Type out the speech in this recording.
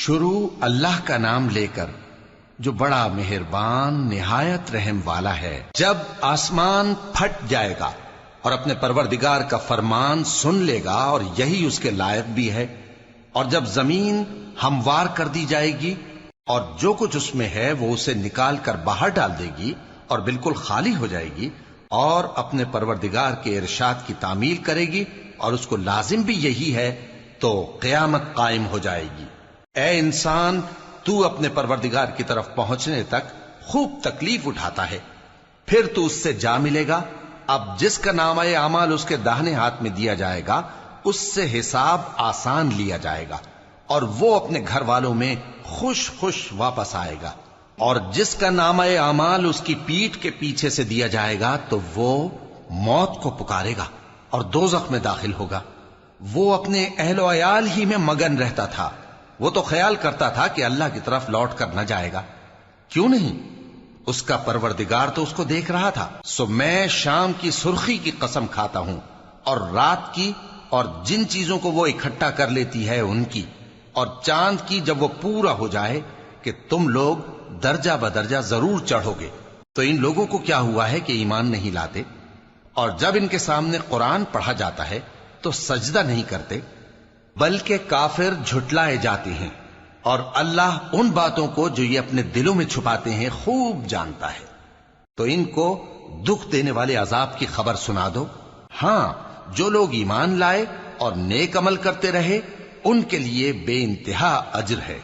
شروع اللہ کا نام لے کر جو بڑا مہربان نہایت رحم والا ہے۔ جب آسمان پھٹ جائے گا اور اپنے پروردگار کا فرمان سن لے گا اور یہی اس کے لائق بھی ہے، اور جب زمین ہموار کر دی جائے گی اور جو کچھ اس میں ہے وہ اسے نکال کر باہر ڈال دے گی اور بالکل خالی ہو جائے گی اور اپنے پروردگار کے ارشاد کی تعمیل کرے گی اور اس کو لازم بھی یہی ہے، تو قیامت قائم ہو جائے گی۔ اے انسان، تو اپنے پروردگار کی طرف پہنچنے تک خوب تکلیف اٹھاتا ہے، پھر تو اس سے جا ملے گا۔ اب جس کا نامہ اعمال اس کے داہنے ہاتھ میں دیا جائے گا اس سے حساب آسان لیا جائے گا اور وہ اپنے گھر والوں میں خوش خوش واپس آئے گا، اور جس کا نامہ اعمال اس کی پیٹھ کے پیچھے سے دیا جائے گا تو وہ موت کو پکارے گا اور دوزخ میں داخل ہوگا۔ وہ اپنے اہل و عیال ہی میں مگن رہتا تھا، وہ تو خیال کرتا تھا کہ اللہ کی طرف لوٹ کر نہ جائے گا، کیوں نہیں؟ اس کا پروردگار تو اس کو دیکھ رہا تھا۔ سو میں شام کی سرخی کی قسم کھاتا ہوں اور رات کی اور جن چیزوں کو وہ اکٹھا کر لیتی ہے ان کی، اور چاند کی جب وہ پورا ہو جائے، کہ تم لوگ درجہ بدرجہ ضرور چڑھو گے۔ تو ان لوگوں کو کیا ہوا ہے کہ ایمان نہیں لاتے، اور جب ان کے سامنے قرآن پڑھا جاتا ہے تو سجدہ نہیں کرتے، بلکہ کافر جھٹلائے جاتے ہیں، اور اللہ ان باتوں کو جو یہ اپنے دلوں میں چھپاتے ہیں خوب جانتا ہے۔ تو ان کو دکھ دینے والے عذاب کی خبر سنا دو۔ ہاں، جو لوگ ایمان لائے اور نیک عمل کرتے رہے ان کے لیے بے انتہا اجر ہے۔